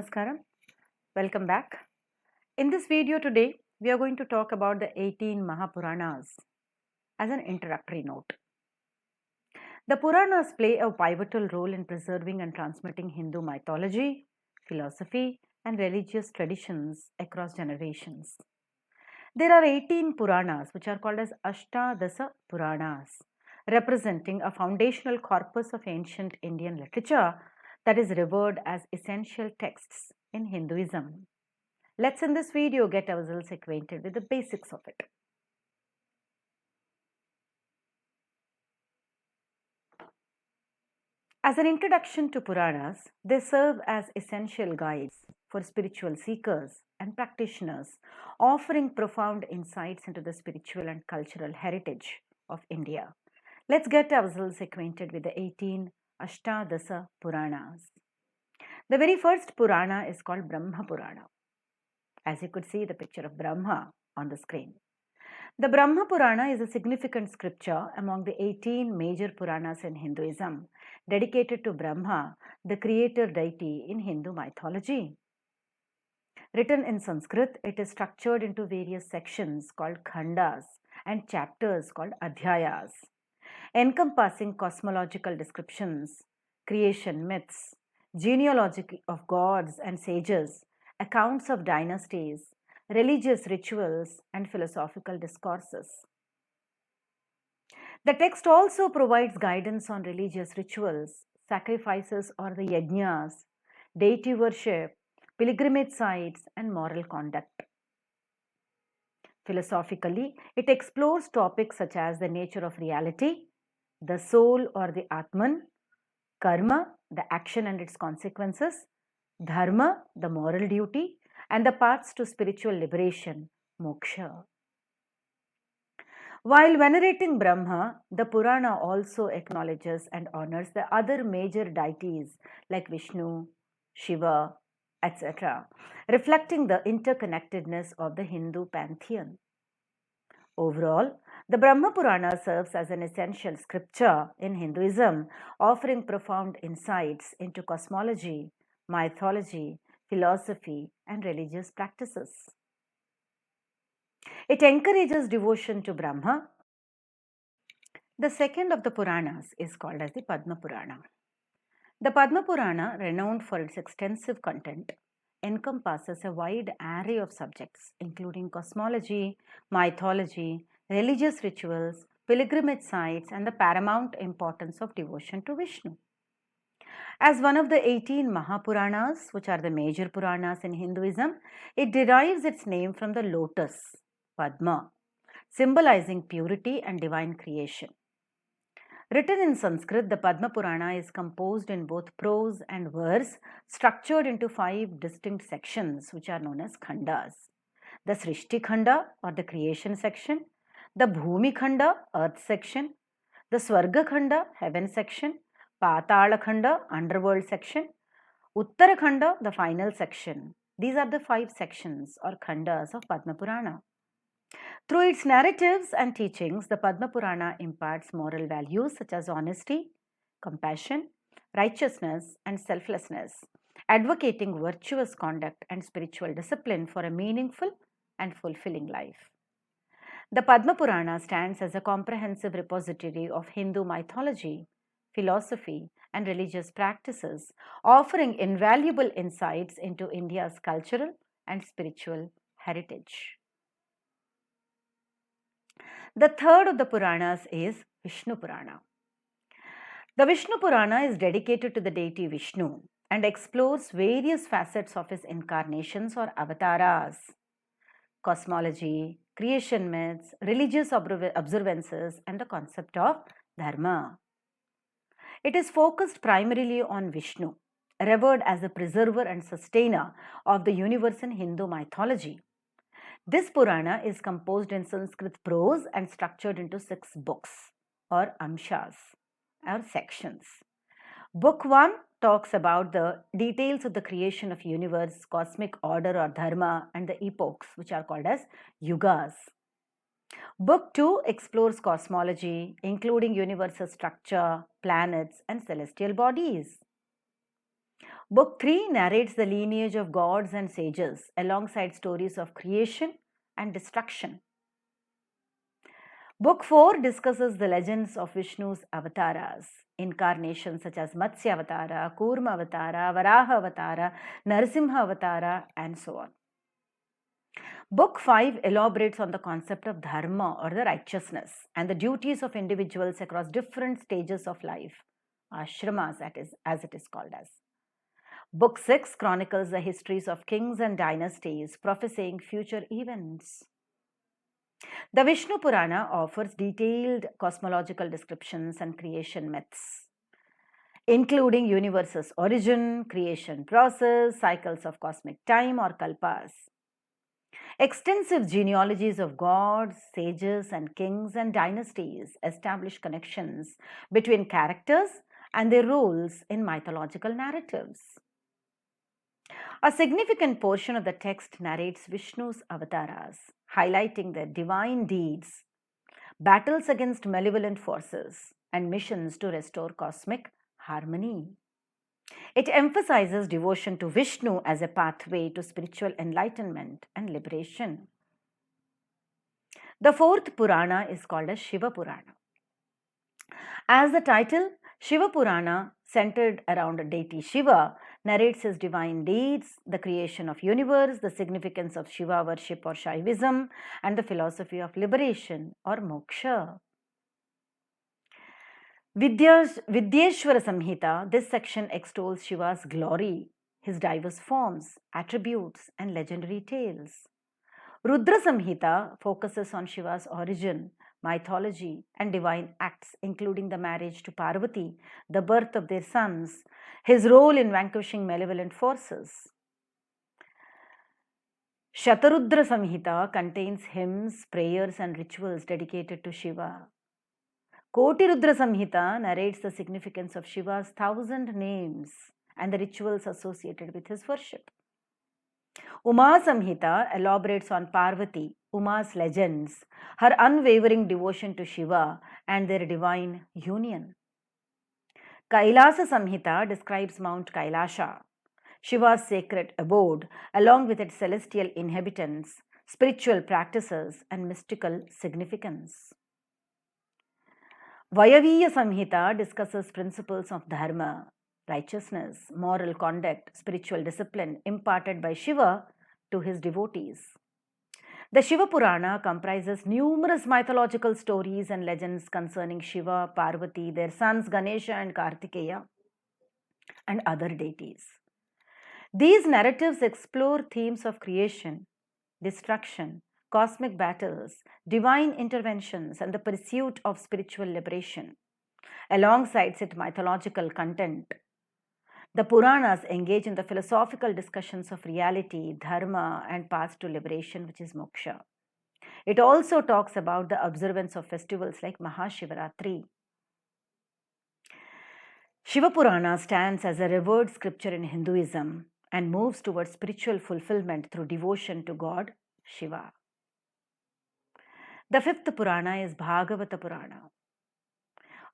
Namaskaram. Welcome back. In this video today, we are going to talk about the 18 Mahapuranas as an introductory note. The Puranas play a pivotal role in preserving and transmitting Hindu mythology, philosophy, and religious traditions across generations. There are 18 Puranas, which are called as Ashtadasa Puranas, representing a foundational corpus of ancient Indian literature that is revered as essential texts in Hinduism. Let's in this video get ourselves acquainted with the basics of it. As an introduction to Puranas, they serve as essential guides for spiritual seekers and practitioners, offering profound insights into the spiritual and cultural heritage of India. Let's get ourselves acquainted with the 18 Ashtadasa Puranas. The very first Purana is called Brahma Purana. As you could see the picture of Brahma on the screen. The Brahma Purana is a significant scripture among the 18 major Puranas in Hinduism, dedicated to Brahma, the creator deity in Hindu mythology. Written in Sanskrit, it is structured into various sections called khandas and chapters called adhyayas, encompassing cosmological descriptions, creation myths, genealogy of gods and sages, accounts of dynasties, religious rituals, and philosophical discourses. The text also provides guidance on religious rituals, sacrifices or the yajnas, deity worship, pilgrimage sites, and moral conduct. Philosophically, it explores topics such as the nature of reality, the soul or the Atman, karma, the action and its consequences, dharma, the moral duty, and the paths to spiritual liberation, moksha. While venerating Brahma, the Purana also acknowledges and honors the other major deities like Vishnu, Shiva, etc., reflecting the interconnectedness of the Hindu pantheon. Overall, the Brahma Purana serves as an essential scripture in Hinduism, offering profound insights into cosmology, mythology, philosophy, and religious practices. It encourages devotion to Brahma. The second of the Puranas is called as the Padma Purana. The Padma Purana, renowned for its extensive content, encompasses a wide array of subjects, including cosmology, mythology, religious rituals, pilgrimage sites, and the paramount importance of devotion to Vishnu. As one of the 18 Mahapuranas, which are the major Puranas in Hinduism, it derives its name from the lotus, Padma, symbolizing purity and divine creation. Written in Sanskrit, the Padma Purana is composed in both prose and verse, structured into 5 distinct sections, which are known as khandas. The Srishti Khanda, or the creation section, the Bhumi Khanda, earth section, the Swarga Khanda, heaven section, Patala Khanda, underworld section, Uttara Khanda, the final section. These are the 5 sections or khandas of Padma Purana. Through its narratives and teachings, the Padma Purana imparts moral values such as honesty, compassion, righteousness, and selflessness, advocating virtuous conduct and spiritual discipline for a meaningful and fulfilling life. The Padma Purana stands as a comprehensive repository of Hindu mythology, philosophy, and religious practices, offering invaluable insights into India's cultural and spiritual heritage. The third of the Puranas is Vishnu Purana. The Vishnu Purana is dedicated to the deity Vishnu and explores various facets of his incarnations or avatars, cosmology, creation myths, religious observances, and the concept of dharma. It is focused primarily on Vishnu, revered as the preserver and sustainer of the universe in Hindu mythology. This Purana is composed in Sanskrit prose and structured into 6 books or amshas or sections. Book 1 talks about the details of the creation of universe, cosmic order or dharma, and the epochs, which are called as yugas. Book 2 explores cosmology, including universal structure, planets, and celestial bodies. Book 3 narrates the lineage of gods and sages alongside stories of creation and destruction. Book 4 discusses the legends of Vishnu's avatars, incarnations such as Matsya Avatara, Kurma Avatara, Varaha Avatara, Narasimha Avatara, and so on. Book 5 elaborates on the concept of dharma or the righteousness and the duties of individuals across different stages of life, ashramas as it is called as. Book 6 chronicles the histories of kings and dynasties prophesying future events. The Vishnu Purana offers detailed cosmological descriptions and creation myths, including universe's origin, creation process, cycles of cosmic time or kalpas. Extensive genealogies of gods, sages, and kings and dynasties establish connections between characters and their roles in mythological narratives. A significant portion of the text narrates Vishnu's avatars, highlighting their divine deeds, battles against malevolent forces, and missions to restore cosmic harmony. It emphasizes devotion to Vishnu as a pathway to spiritual enlightenment and liberation. The fourth Purana is called as Shiva Purana. As the title, Shiva Purana, centered around deity Shiva, narrates his divine deeds, the creation of universe, the significance of Shiva worship or Shaivism, and the philosophy of liberation or moksha. Vidyeshwara Samhita, this section extols Shiva's glory, his diverse forms, attributes, and legendary tales. Rudra Samhita focuses on Shiva's origin, mythology, and divine acts, including the marriage to Parvati, the birth of their sons, his role in vanquishing malevolent forces. Shatarudra Samhita contains hymns, prayers, and rituals dedicated to Shiva. Koti Rudra Samhita narrates the significance of Shiva's 1,000 names and the rituals associated with his worship. Uma Samhita elaborates on Parvati, Uma's legends, her unwavering devotion to Shiva, and their divine union. Kailasa Samhita describes Mount Kailasha, Shiva's sacred abode, along with its celestial inhabitants, spiritual practices, and mystical significance. Vayaviya Samhita discusses principles of dharma, righteousness, moral conduct, spiritual discipline imparted by Shiva to his devotees. The Shiva Purana comprises numerous mythological stories and legends concerning Shiva, Parvati, their sons Ganesha and Kartikeya, and other deities. These narratives explore themes of creation, destruction, cosmic battles, divine interventions, and the pursuit of spiritual liberation. Alongside its mythological content, the Puranas engage in the philosophical discussions of reality, dharma, and path to liberation, which is moksha. It also talks about the observance of festivals like Mahashivaratri. Shiva Purana stands as a revered scripture in Hinduism and moves towards spiritual fulfillment through devotion to God, Shiva. The fifth Purana is Bhagavata Purana,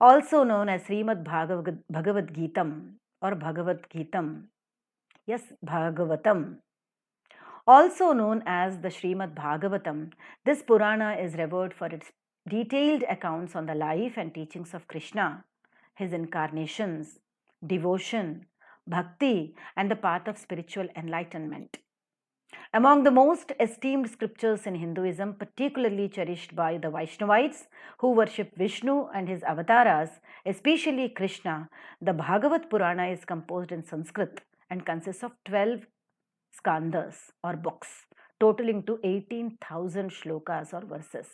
also known as Srimad Bhagavad Geetam or Bhagavad Geetam. Yes, Bhagavatam. Also known as the Srimad Bhagavatam, this Purana is revered for its detailed accounts on the life and teachings of Krishna, his incarnations, devotion, bhakti, and the path of spiritual enlightenment. Among the most esteemed scriptures in Hinduism, particularly cherished by the Vaishnavites who worship Vishnu and his avatars, especially Krishna, the Bhagavat Purana is composed in Sanskrit and consists of 12 skandhas or books, totaling to 18,000 shlokas or verses.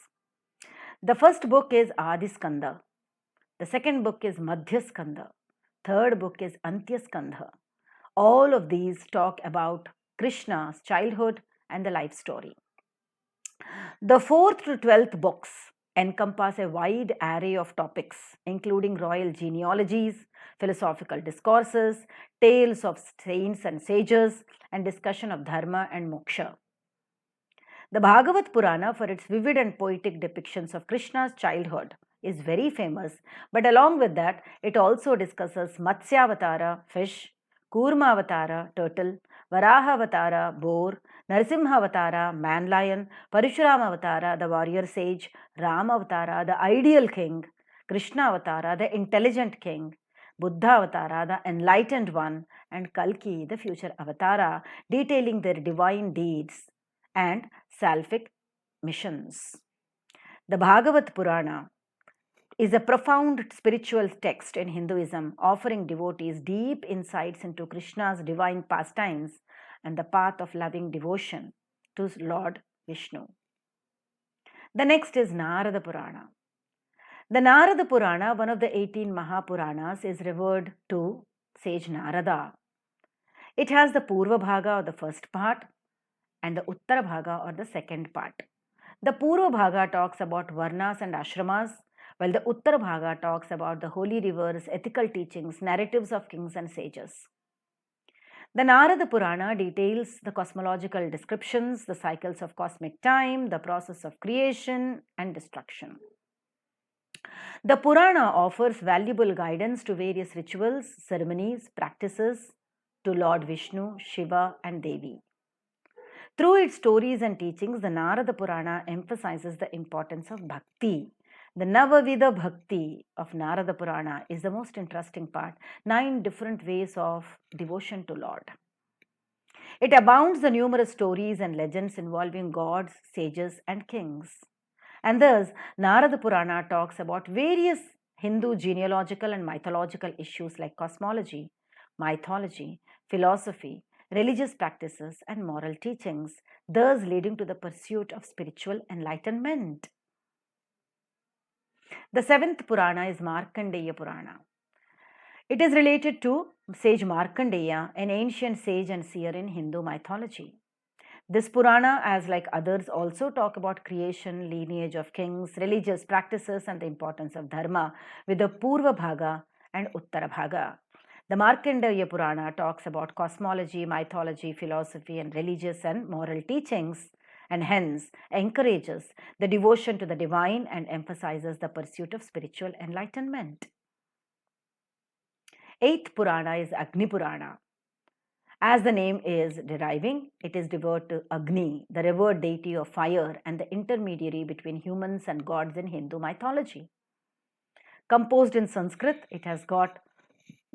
The first book is Adi Skandha. The second book is Madhya Skandha. Third book is Antya Skandha. All of these talk about Krishna's childhood and the life story. The 4th to 12th books encompass a wide array of topics, including royal genealogies, philosophical discourses, tales of saints and sages, and discussion of dharma and moksha. The Bhagavat Purana, for its vivid and poetic depictions of Krishna's childhood, is very famous, but along with that, it also discusses Matsyavatara, fish, Kurma Avatara, turtle, Varaha Avatara, boar, Narasimha Avatara, man lion, Parashurama Avatara, the warrior sage, Rama Avatara, the ideal king, Krishna Avatara, the intelligent king, Buddha Avatara, the enlightened one, and Kalki, the future Avatara, detailing their divine deeds and salvific missions. The Bhagavad Purana is a profound spiritual text in Hinduism, offering devotees deep insights into Krishna's divine pastimes and the path of loving devotion to Lord Vishnu. The next is Narada Purana. The Narada Purana, one of the 18 Mahapuranas, is referred to sage Narada. It has the Purva Bhaga or the first part and the Uttara Bhaga or the second part. The Purva Bhaga talks about Varnas and Ashramas, while the Uttara Bhaga talks about the holy rivers, ethical teachings, narratives of kings and sages. The Narada Purana details the cosmological descriptions, the cycles of cosmic time, the process of creation and destruction. The Purana offers valuable guidance to various rituals, ceremonies, practices to Lord Vishnu, Shiva, and Devi. Through its stories and teachings, the Narada Purana emphasizes the importance of bhakti. The Navavida Bhakti of Narada Purana is the most interesting part. 9 different ways of devotion to Lord. It abounds the numerous stories and legends involving gods, sages, and kings. And thus, Narada Purana talks about various Hindu genealogical and mythological issues like cosmology, mythology, philosophy, religious practices, and moral teachings, thus leading to the pursuit of spiritual enlightenment. The 7th Purana is Markandeya Purana. It is related to sage Markandeya, an ancient sage and seer in Hindu mythology. This Purana, as like others, also talk about creation, lineage of kings, religious practices, and the importance of dharma, with the Purva Bhaga and Uttara Bhaga. The Markandeya Purana talks about cosmology, mythology, philosophy, and religious and moral teachings, and hence encourages the devotion to the divine and emphasizes the pursuit of spiritual enlightenment. 8th Purana is Agni Purana. As the name is deriving, it is devoted to Agni, the revered deity of fire and the intermediary between humans and gods in Hindu mythology. Composed in Sanskrit, it has got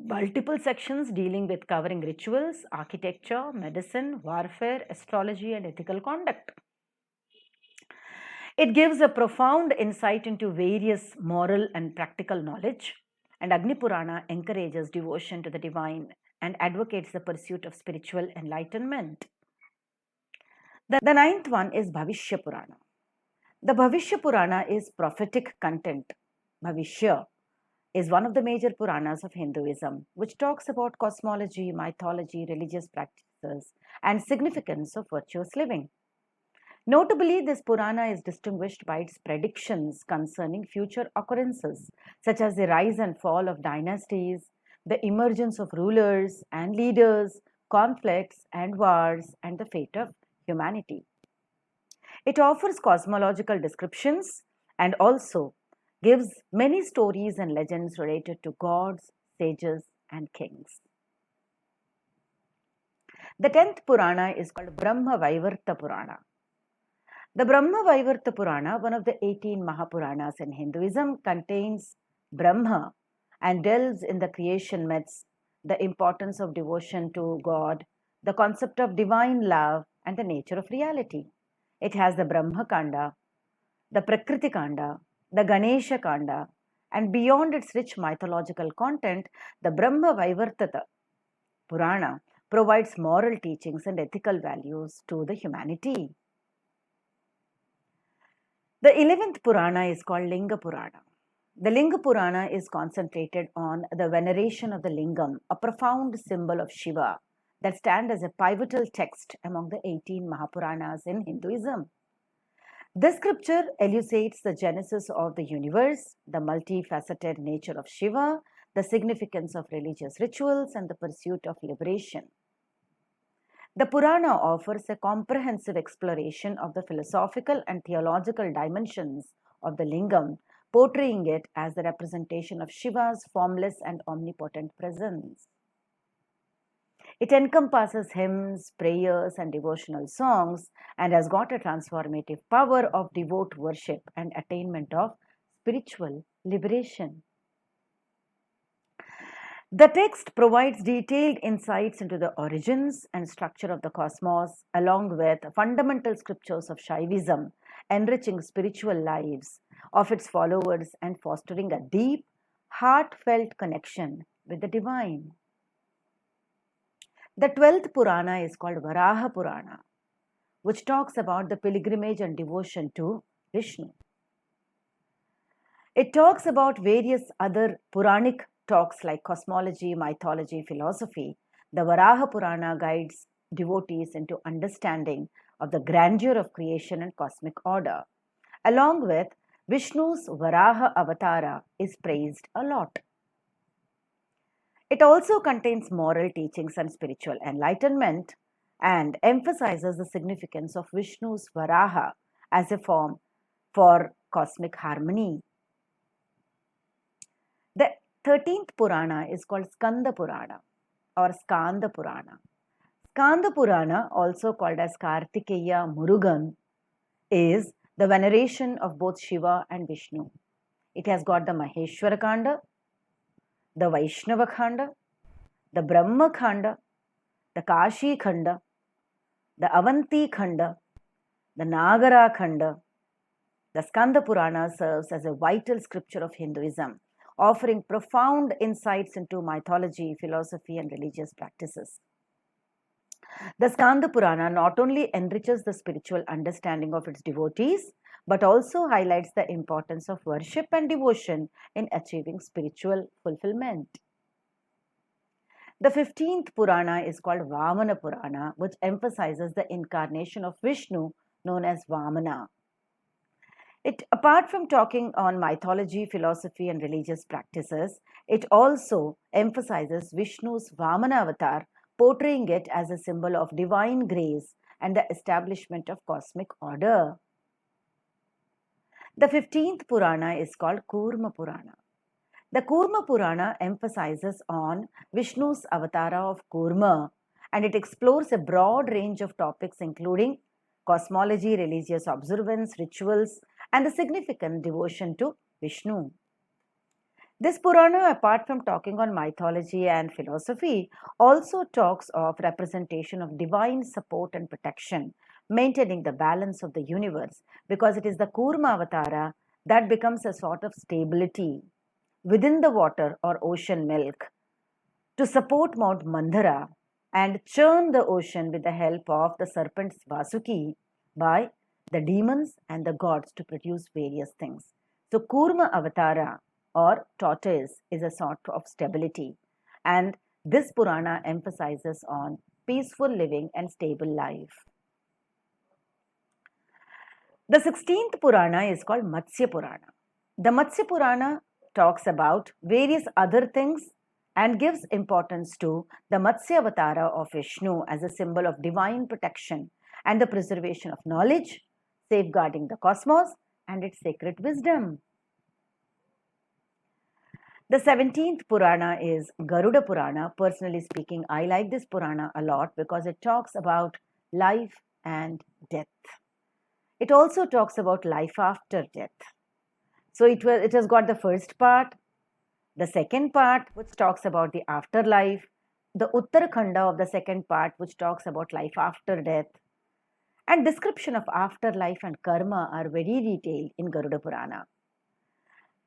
multiple sections dealing with covering rituals, architecture, medicine, warfare, astrology, and ethical conduct. It gives a profound insight into various moral and practical knowledge, and Agni Purana encourages devotion to the divine and advocates the pursuit of spiritual enlightenment. The 9th one is Bhavishya Purana. The Bhavishya Purana is prophetic content. Bhavishya is one of the major Puranas of Hinduism, which talks about cosmology, mythology, religious practices, and significance of virtuous living. Notably, this Purana is distinguished by its predictions concerning future occurrences, such as the rise and fall of dynasties, the emergence of rulers and leaders, conflicts and wars, and the fate of humanity. It offers cosmological descriptions and also gives many stories and legends related to gods, sages, and kings. The 10th Purana is called Brahma Vaivarta Purana. The Brahma Vaivarta Purana, one of the 18 Mahapuranas in Hinduism, contains Brahma and delves in the creation myths, the importance of devotion to God, the concept of divine love, and the nature of reality. It has the Brahma Kanda, the Prakriti Kanda, the Ganesha Kanda, and beyond its rich mythological content, the Brahma Vaivarta Purana provides moral teachings and ethical values to the humanity. The 11th Purana is called Linga Purana. The Linga Purana is concentrated on the veneration of the Lingam, a profound symbol of Shiva that stands as a pivotal text among the 18 Mahapuranas in Hinduism. This scripture elucidates the genesis of the universe, the multifaceted nature of Shiva, the significance of religious rituals, and the pursuit of liberation. The Purana offers a comprehensive exploration of the philosophical and theological dimensions of the Lingam, portraying it as the representation of Shiva's formless and omnipotent presence. It encompasses hymns, prayers, and devotional songs and has got a transformative power of devout worship and attainment of spiritual liberation. The text provides detailed insights into the origins and structure of the cosmos, along with fundamental scriptures of Shaivism, enriching spiritual lives of its followers and fostering a deep, heartfelt connection with the divine. The 12th Purana is called Varaha Purana, which talks about the pilgrimage and devotion to Vishnu. It talks about various other Puranic talks like cosmology, mythology, philosophy. The Varaha Purana guides devotees into understanding of the grandeur of creation and cosmic order. Along with Vishnu's Varaha Avatara is praised a lot. It also contains moral teachings and spiritual enlightenment and emphasizes the significance of Vishnu's Varaha as a form for cosmic harmony. The 13th Purana is called Skanda Purana or Skanda Purana. Skanda Purana, also called as Kartikeya Murugan, is the veneration of both Shiva and Vishnu. It has got the Maheshwara Kanda, the Vaishnava Khanda, the Brahma Khanda, the Kashi Khanda, the Avanti Khanda, the Nagara Khanda. The Skanda Purana serves as a vital scripture of Hinduism, offering profound insights into mythology, philosophy, and religious practices. The Skanda Purana not only enriches the spiritual understanding of its devotees, but also highlights the importance of worship and devotion in achieving spiritual fulfillment. The 15th Purana is called Vamana Purana, which emphasizes the incarnation of Vishnu known as Vamana. Apart from talking on mythology, philosophy, and religious practices, it also emphasizes Vishnu's Vamana avatar, portraying it as a symbol of divine grace and the establishment of cosmic order. The 15th Purana is called Kurma Purana. The Kurma Purana emphasizes on Vishnu's avatara of Kurma, and it explores a broad range of topics including cosmology, religious observance, rituals, and the significant devotion to Vishnu. This Purana, apart from talking on mythology and philosophy, also talks of representation of divine support and protection, maintaining the balance of the universe, because it is the Kurma avatara that becomes a sort of stability within the water or ocean milk to support Mount Mandara and churn the ocean with the help of the serpent Vasuki by the demons and the gods to produce various things. So Kurma Avatara or tortoise is a sort of stability, and this Purana emphasizes on peaceful living and stable life. The 16th Purana is called Matsya Purana. The Matsya Purana talks about various other things and gives importance to the Matsya Avatara of Vishnu as a symbol of divine protection and the preservation of knowledge, safeguarding the cosmos and its sacred wisdom. The 17th Purana is Garuda Purana. Personally speaking, I like this Purana a lot because it talks about life and death. It also talks about life after death. So it has got the first part, the second part which talks about the afterlife, the Uttarakhanda of the second part which talks about life after death, and description of afterlife and karma are very detailed in Garuda Purana.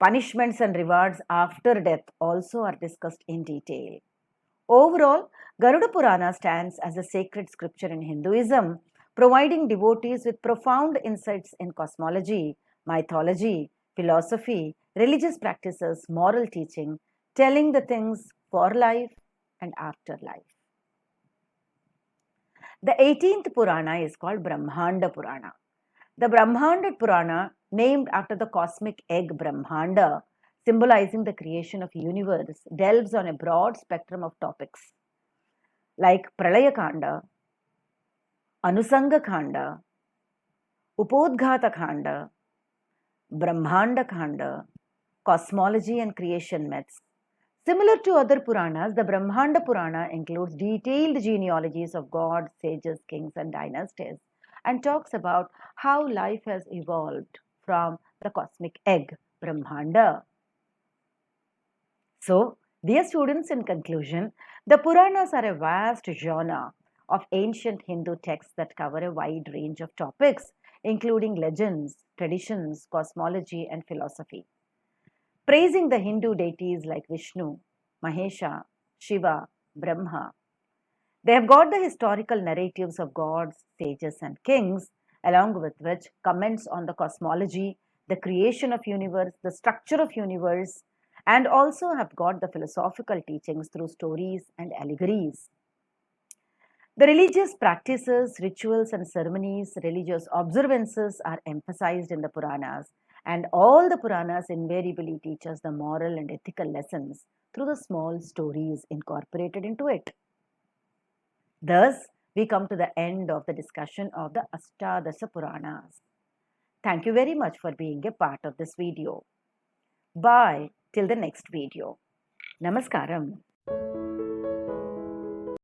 Punishments and rewards after death also are discussed in detail. Overall, Garuda Purana stands as a sacred scripture in Hinduism, providing devotees with profound insights in cosmology, mythology, philosophy, religious practices, moral teaching, telling the things for life and after life. The 18th Purana is called Brahmanda Purana. The Brahmanda Purana, named after the cosmic egg Brahmanda, symbolizing the creation of universe, delves on a broad spectrum of topics like Pralaya Kanda, Anusanga Khanda, Upodghata Khanda, Brahmanda Khanda, cosmology and creation myths, Similar to other Puranas, the Brahmanda Purana includes detailed genealogies of gods, sages, kings, and dynasties, and talks about how life has evolved from the cosmic egg, Brahmanda. So, dear students, in conclusion, the Puranas are a vast genre of ancient Hindu texts that cover a wide range of topics, including legends, traditions, cosmology, and philosophy. Praising the Hindu deities like Vishnu, Mahesha, Shiva, Brahma. They have got the historical narratives of gods, sages, and kings, along with which comments on the cosmology, the creation of universe, the structure of universe, and also have got the philosophical teachings through stories and allegories. The religious practices, rituals, and ceremonies, religious observances are emphasized in the Puranas, and all the Puranas invariably teach us the moral and ethical lessons through the small stories incorporated into it. Thus, we come to the end of the discussion of the Ashtadasha Puranas. Thank you very much for being a part of this video. Bye till the next video. Namaskaram.